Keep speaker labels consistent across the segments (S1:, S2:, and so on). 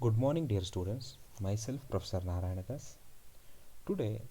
S1: Good morning, dear students. Myself, Professor Narayanadas. Today,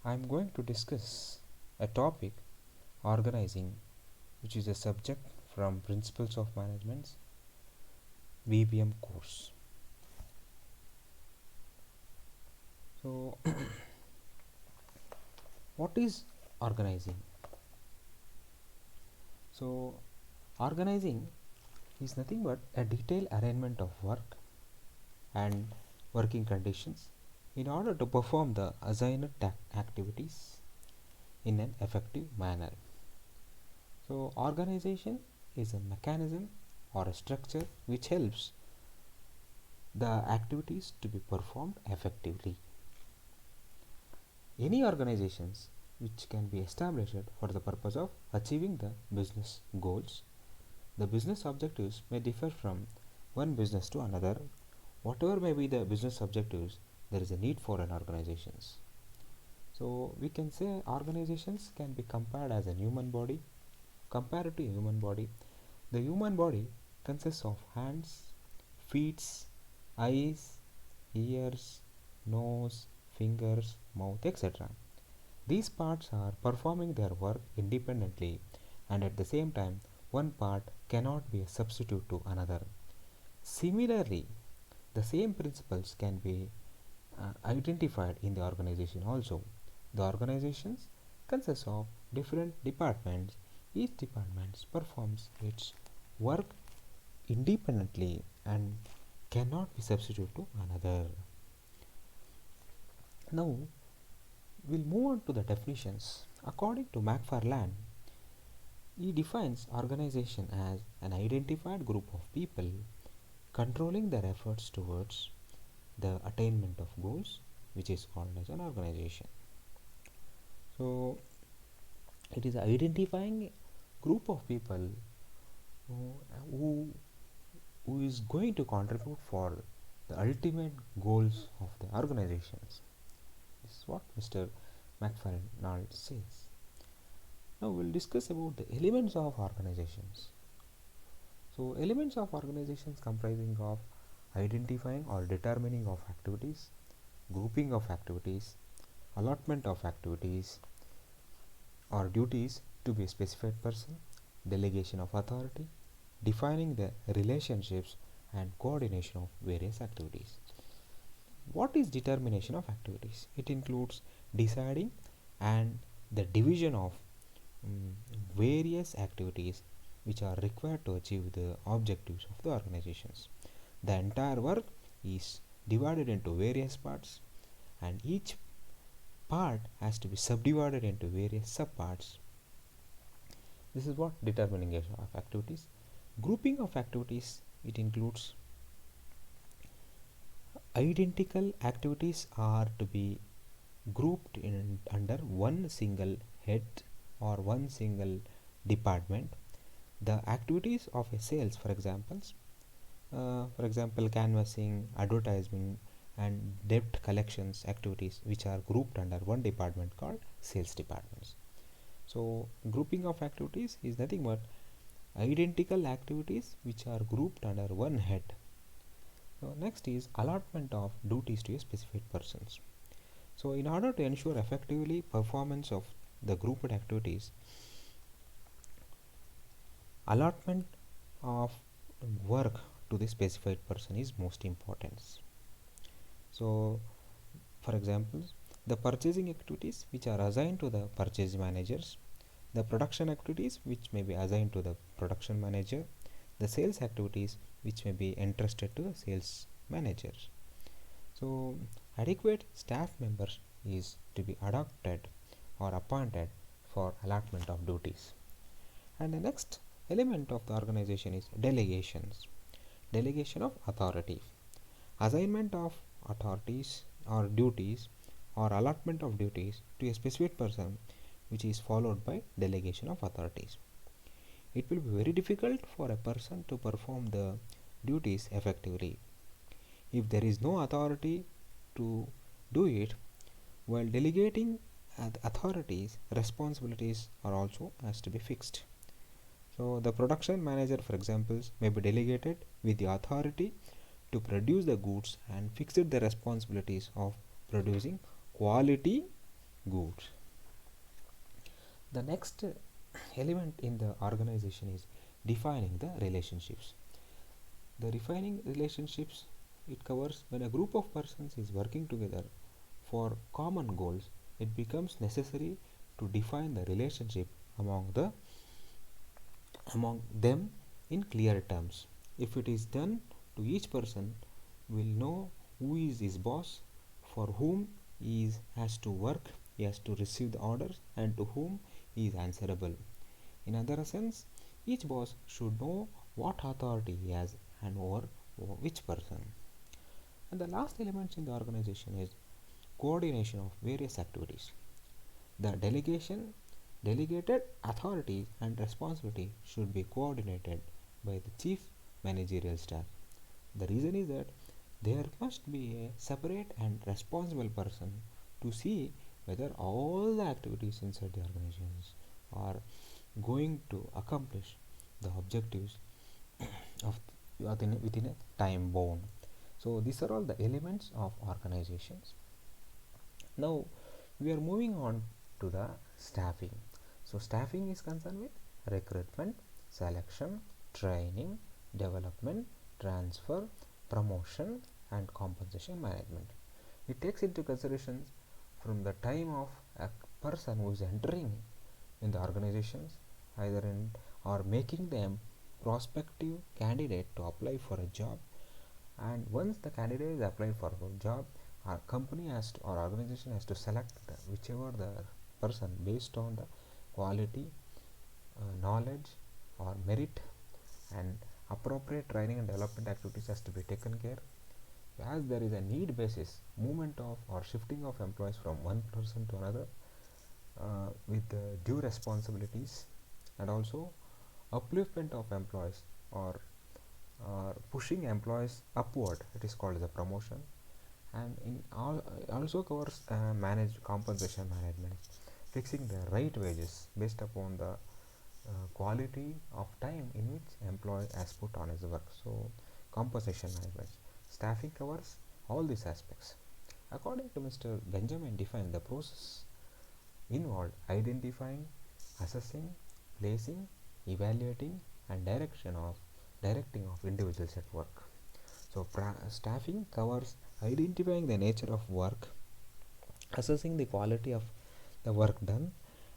S1: I am going to discuss a topic organizing, which is a subject from Principles of Management's VBM course. So, what is organizing? So, organizing is nothing but a detailed arrangement of work and working conditions in order to perform the assigned activities in an effective manner. So, organization is a mechanism or a structure which helps the activities to be performed effectively. Any organizations which can be established for the purpose of achieving the business goals. The business objectives may differ from one business to another. Whatever may be the business objectives, there is a need for an organizations. So we can say organizations can be compared as a human body. Compared to a human body, the human body consists of hands, feet, eyes, ears, nose, fingers, mouth, etc. These parts are performing their work independently, and at the same time, one part cannot be a substitute to another. Similarly, the same principles can be identified in the organization also. The organizations consist of different departments. Each department performs its work independently and cannot be substituted to another. Now, we'll move on to the definitions. According to McFarland, he defines organization as an identified group of people controlling their efforts towards the attainment of goals, which is called as an organization. So, it is identifying group of people who is going to contribute for the ultimate goals of the organizations. This is what Mr. McFarland says. Now we'll discuss about the elements of organizations. So elements of organizations comprising of identifying or determining of activities, grouping of activities, allotment of activities or duties to be a specified person, delegation of authority, defining the relationships and coordination of various activities. What is determination of activities? It includes deciding and the division of various activities which are required to achieve the objectives of the organizations. The entire work is divided into various parts, and each part has to be subdivided into various subparts. This is what determining of activities. Grouping of activities, it includes identical activities are to be grouped in under one single head or one single department. The activities of a sales, for example, canvassing, advertising and debt collections activities, which are grouped under one department called sales departments. So grouping of activities is nothing but identical activities which are grouped under one head. So next is allotment of duties to a specific persons. So in order to ensure effectively performance of the grouped activities, allotment of work to the specified person is most important. So for example, the purchasing activities which are assigned to the purchase managers, the production activities which may be assigned to the production manager, the sales activities which may be entrusted to the sales manager. So adequate staff members is to be adopted or appointed for allotment of duties. And the next element of the organization is delegations. Delegation of authority. Assignment of authorities or duties or allotment of duties to a specific person, which is followed by delegation of authorities. It will be very difficult for a person to perform the duties effectively if there is no authority to do it. While delegating authorities, responsibilities are also has to be fixed. So the production manager, for example, may be delegated with the authority to produce the goods and fixed the responsibilities of producing quality goods. The next element in the organization is defining the relationships. The defining relationships, it covers when a group of persons is working together for common goals, it becomes necessary to define the relationship among them in clear terms. If it is done to each person will know who is his boss, for whom has to work, he has to receive the orders, and to whom he is answerable. In other sense, each boss should know what authority he has and over which person. And the last element in the organization is coordination of various activities. The delegated authority and responsibility should be coordinated by the chief managerial staff. The reason is that there must be a separate and responsible person to see whether all the activities inside the organizations are going to accomplish the objectives of within a time bound. So these are all the elements of organizations. Now we are moving on to the staffing. So staffing is concerned with recruitment, selection, training, development, transfer, promotion, and compensation management. It takes into consideration from the time of a person who is entering in the organizations, either in or making them prospective candidate to apply for a job. And once the candidate is applied for a job, our company has to, or organization has to select whichever the person based on the quality, knowledge, or merit, and appropriate training and development activities has to be taken care. As there is a need basis movement of or shifting of employees from one person to another with due responsibilities, and also upliftment of employees or pushing employees upward, it is called the promotion. And in all also covers manage compensation management, fixing the right wages based upon the quality of time in which employee has put on his work. So compensation management, staffing covers all these aspects. According to Mr. Benjamin, define the process involved identifying, assessing, placing, evaluating, and directing of individuals at work. So staffing covers identifying the nature of work, assessing the quality of the work done,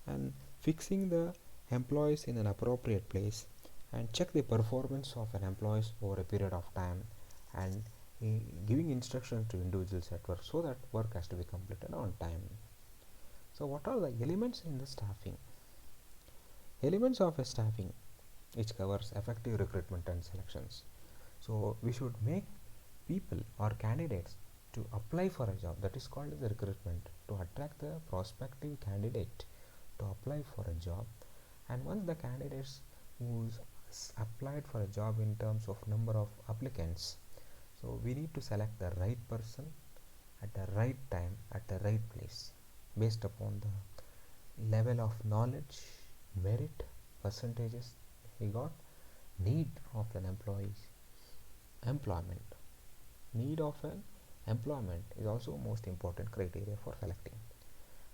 S1: and fixing the employees in an appropriate place, and check the performance of an employees over a period of time, and giving instructions to individuals at work so that work has to be completed on time. So what are the elements in the staffing? Elements of a staffing, which covers effective recruitment and selections. So we should make people or candidates to apply for a job, that is called as the recruitment, to attract the prospective candidate to apply for a job. And once the candidates who's applied for a job in terms of number of applicants, so we need to select the right person at the right time at the right place based upon the level of knowledge, merit, percentages he got, need of an employee's employment. Need of an employment is also most important criteria for selecting.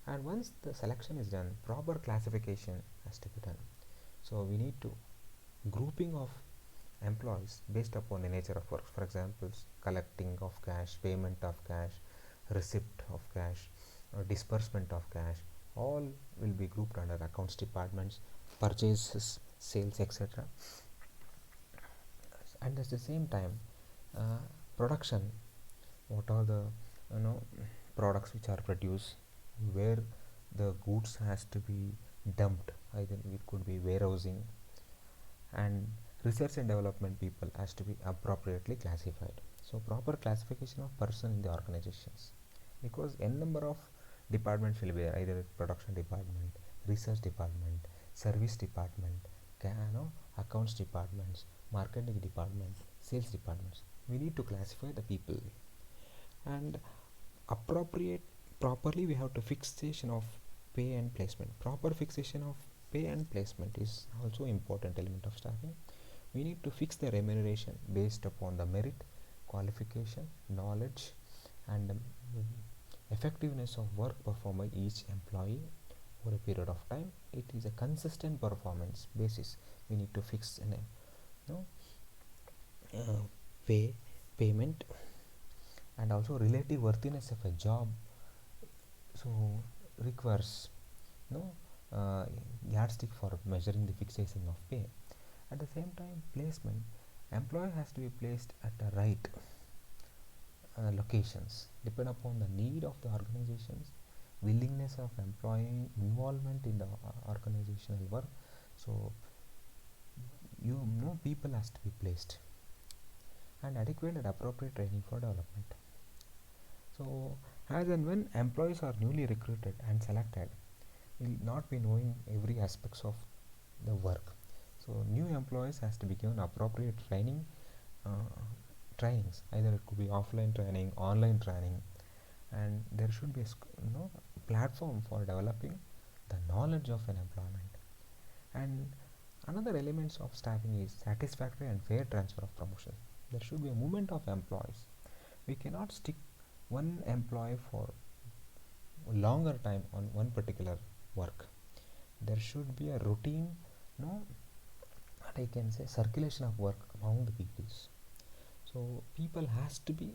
S1: And once the selection is done, proper classification has to be done. So we need to grouping of employees based upon the nature of work. For example, collecting of cash, payment of cash, receipt of cash, or disbursement of cash, all will be grouped under accounts departments, purchases, sales, etc. And at the same time, production, what are the products which are produced, where the goods has to be dumped, either it could be warehousing, and research and development people has to be appropriately classified. So proper classification of person in the organizations, because n number of departments will be there, either production department, research department, service department, accounts departments, marketing department, sales departments. We need to classify the people, and properly we have to fixation of pay and placement. Proper fixation of pay and placement is also important element of staffing. We need to fix the remuneration based upon the merit, qualification, knowledge, and effectiveness of work performed by each employee over a period of time. It is a consistent performance basis. We need to fix an no, pay payment, and also relative worthiness of a job. So requires no yardstick for measuring the fixation of pay. At the same time, placement, employee has to be placed at the right locations, depend upon the need of the organizations, willingness of employee involvement in the organizational work. So you know people has to be placed, and adequate and appropriate training for development. So as and when employees are newly recruited and selected, will not be knowing every aspects of the work. So new employees has to be given appropriate training, trainings. Either it could be offline training, online training, and there should be a platform for developing the knowledge of an employment. And another elements of staffing is satisfactory and fair transfer of promotion. There should be a movement of employees. We cannot stick one employee for a longer time on one particular work. There should be a routine, what I can say, circulation of work among the peoples. So people has to be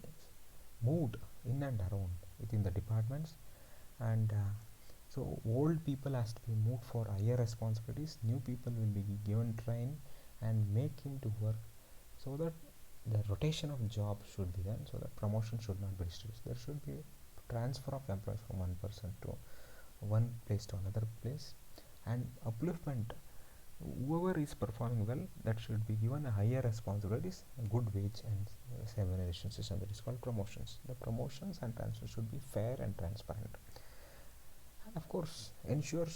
S1: moved in and around within the departments, and so old people has to be moved for higher responsibilities. New people will be given train and make him to work, so that the rotation of job should be done, so that promotion should not be restricted. There should be transfer of employees from one person to one place to another place, and upliftment. Whoever is performing well, that should be given a higher responsibilities, a good wage, and remuneration system, that is called promotions. The promotions and transfers should be fair and transparent, and of course ensuring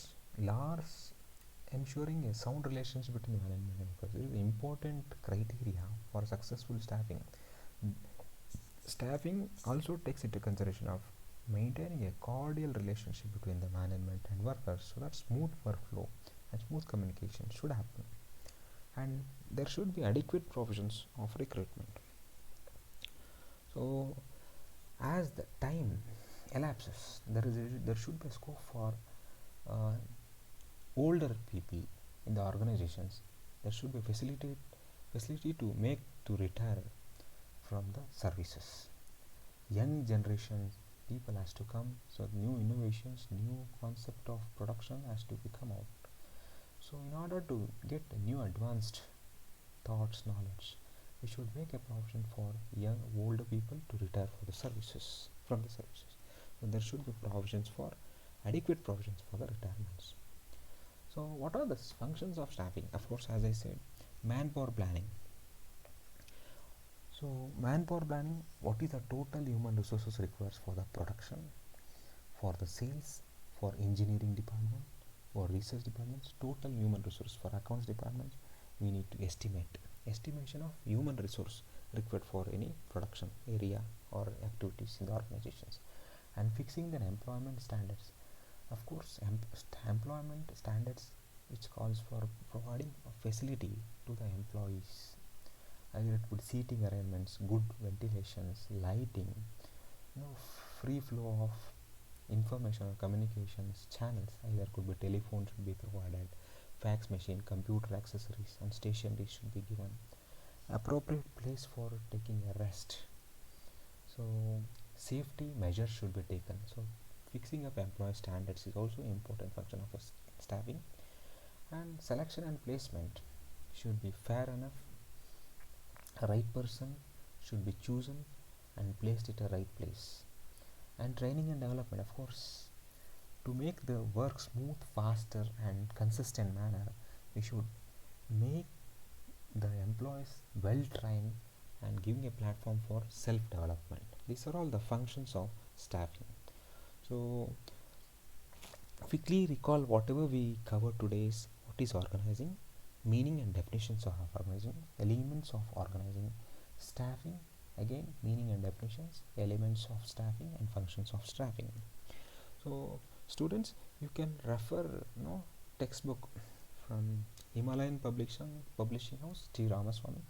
S1: a sound relationship between the management and employees. This is an important criteria for successful staffing. Staffing also takes into consideration of maintaining a cordial relationship between the management and workers, so that smooth workflow and smooth communication should happen. And there should be adequate provisions of recruitment. So as the time elapses, there should be a scope for older people in the organizations. There should be facility to make to retire from the services. Young generation people has to come, so new innovations, new concept of production has to become out. So in order to get new advanced thoughts, knowledge, we should make a provision for young older people to retire for the services from the services. So there should be provisions for adequate provisions for the retirements. So what are the functions of staffing? Of course, as I said, manpower planning. So manpower planning, what is the total human resources required for the production, for the sales, for engineering department, for research departments, total human resource for accounts departments. We need to estimation of human resource required for any production area or activities in the organizations, and fixing the employment standards. Of course, employment standards which calls for providing a facility to the employees. Either it would seating arrangements, good ventilations, lighting, free flow of information or communications channels. Either could be telephone should be provided, fax machine, computer accessories, and stationery should be given. Appropriate place for taking a rest. So safety measures should be taken. So fixing up employee standards is also an important function of staffing. And selection and placement should be fair enough. A right person should be chosen and placed at a right place. And training and development, of course, to make the work smooth, faster, and consistent manner, we should make the employees well trained and giving a platform for self-development. These are all the functions of staffing. So quickly recall whatever we covered today is what is organizing, meaning and definitions of organizing, elements of organizing, staffing, again meaning and definitions, elements of staffing, and functions of staffing. So students, you can refer textbook from Himalayan Publishing House, T. Ramaswamy.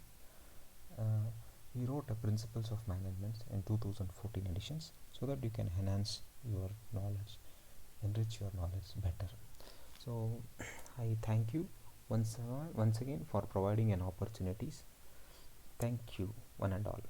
S1: He wrote a Principles of Management in 2014 editions so that you can enhance your knowledge, enrich your knowledge better. So I thank you once again for providing an opportunities. Thank you one and all.